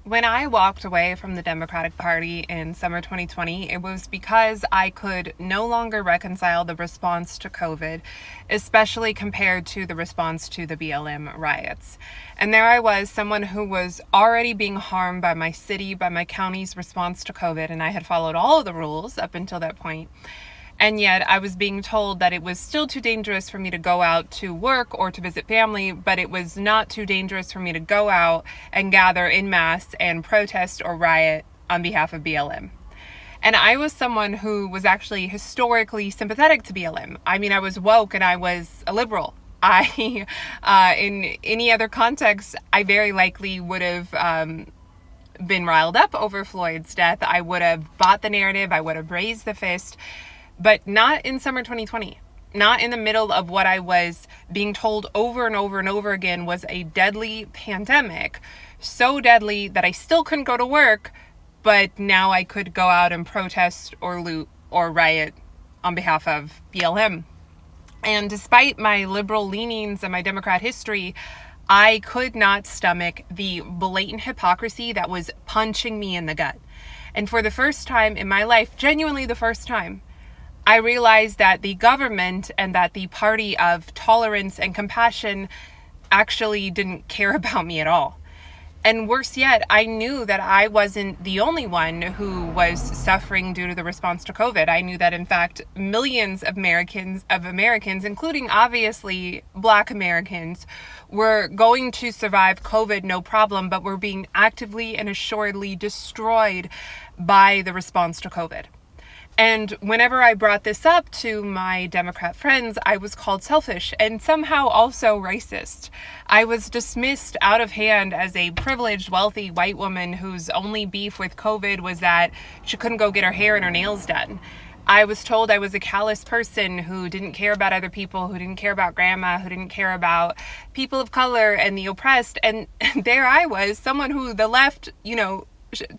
When I walked away from the Democratic Party in summer 2020, it was because I could no longer reconcile the response to COVID, especially compared to the response to the BLM riots. And there I was, someone who was already being harmed by my city, by my county's response to COVID, and I had followed all of the rules up until that point. And yet I was being told that it was still too dangerous for me to go out to work or to visit family, but it was not too dangerous for me to go out and gather en masse and protest or riot on behalf of BLM. And I was someone who was actually historically sympathetic to BLM. I mean, I was woke and I was a liberal. In any other context, I very likely would have been riled up over Floyd's death. I would have bought the narrative. I would have raised the fist. But not in summer 2020, not in the middle of what I was being told over and over and over again was a deadly pandemic, so deadly that I still couldn't go to work, but now I could go out and protest or loot or riot on behalf of BLM. And despite my liberal leanings and my Democrat history, I could not stomach the blatant hypocrisy that was punching me in the gut. And for the first time in my life, genuinely the first time, I realized that the government and that the party of tolerance and compassion actually didn't care about me at all. And worse yet, I knew that I wasn't the only one who was suffering due to the response to COVID. I knew that, in fact, millions of Americans, including obviously Black Americans, were going to survive COVID no problem, but were being actively and assuredly destroyed by the response to COVID. And whenever I brought this up to my Democrat friends, I was called selfish and somehow also racist. I was dismissed out of hand as a privileged, wealthy white woman whose only beef with COVID was that she couldn't go get her hair and her nails done. I was told I was a callous person who didn't care about other people, who didn't care about grandma, who didn't care about people of color and the oppressed. And there I was, someone who the left,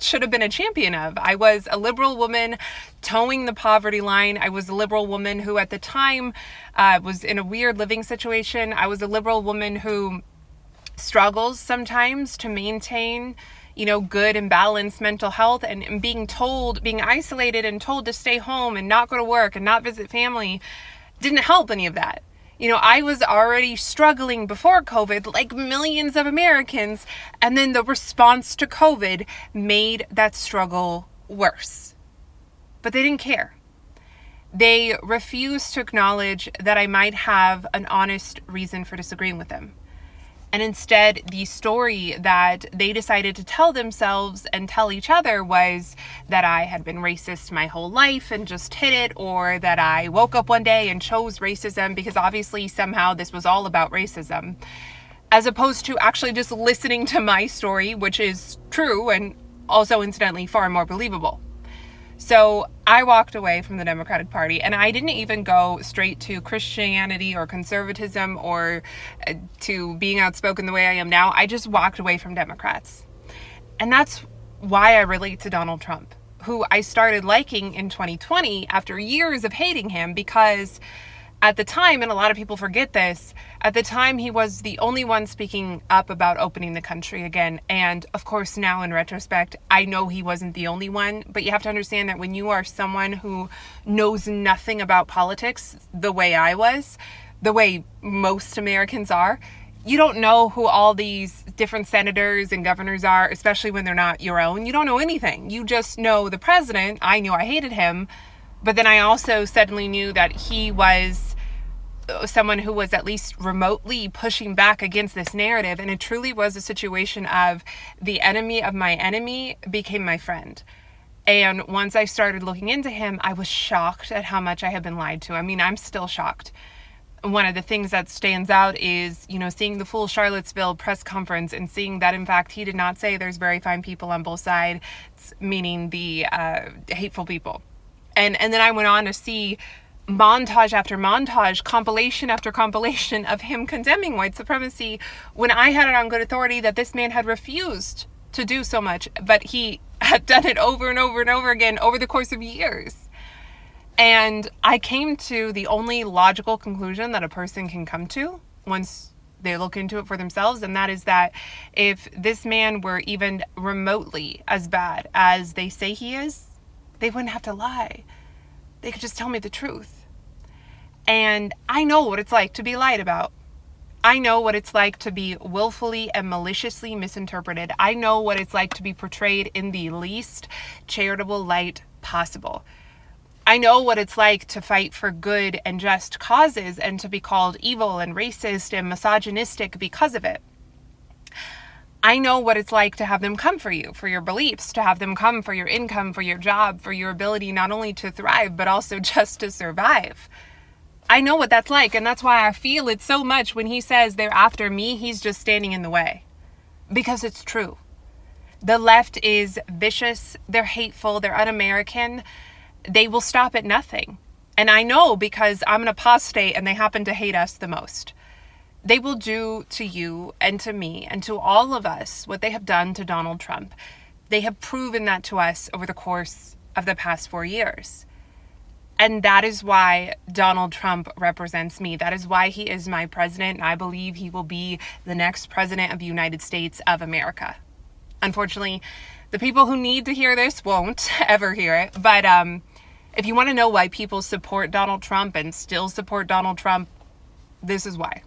should have been a champion of. I was a liberal woman towing the poverty line. I was a liberal woman who at the time was in a weird living situation. I was a liberal woman who struggles sometimes to maintain, good and balanced mental health, and being isolated and told to stay home and not go to work and not visit family didn't help any of that. I was already struggling before COVID, like millions of Americans, and then the response to COVID made that struggle worse. But they didn't care. They refused to acknowledge that I might have an honest reason for disagreeing with them. And instead, the story that they decided to tell themselves and tell each other was that I had been racist my whole life and just hid it, or that I woke up one day and chose racism because obviously somehow this was all about racism, as opposed to actually just listening to my story, which is true and also incidentally far more believable. So I walked away from the Democratic Party, and I didn't even go straight to Christianity or conservatism or to being outspoken the way I am now. I just walked away from Democrats. And that's why I relate to Donald Trump, who I started liking in 2020 after years of hating him, because at the time, and a lot of people forget this, at the time he was the only one speaking up about opening the country again. And of course, now in retrospect, I know he wasn't the only one, but you have to understand that when you are someone who knows nothing about politics the way I was, the way most Americans are, you don't know who all these different senators and governors are, especially when they're not your own. You don't know anything. You just know the president. I knew I hated him, but then I also suddenly knew that he was someone who was at least remotely pushing back against this narrative. And it truly was a situation of the enemy of my enemy became my friend. And once I started looking into him, I was shocked at how much I had been lied to. I mean, I'm still shocked. One of the things that stands out is, seeing the full Charlottesville press conference and seeing that, in fact, he did not say there's very fine people on both sides, meaning the hateful people. And then I went on to see montage after montage, compilation after compilation of him condemning white supremacy, when I had it on good authority that this man had refused to do so much, but he had done it over and over and over again over the course of years. And I came to the only logical conclusion that a person can come to once They look into it for themselves, and that is that if this man were even remotely as bad as they say he is, they wouldn't have to lie. They could just tell me the truth. And I know what it's like to be lied about. I know what it's like to be willfully and maliciously misinterpreted. I know what it's like to be portrayed in the least charitable light possible. I know what it's like to fight for good and just causes and to be called evil and racist and misogynistic because of it. I know what it's like to have them come for you, for your beliefs, to have them come for your income, for your job, for your ability not only to thrive, but also just to survive. I know what that's like, and that's why I feel it so much when he says they're after me, he's just standing in the way. Because it's true. The left is vicious, they're hateful, they're un-American. They will stop at nothing. And I know because I'm an apostate and they happen to hate us the most. They will do to you and to me and to all of us what they have done to Donald Trump. They have proven that to us over the course of the past 4 years. And that is why Donald Trump represents me. That is why he is my president. And I believe he will be the next president of the United States of America. Unfortunately, the people who need to hear this won't ever hear it. But if you want to know why people support Donald Trump and still support Donald Trump, this is why.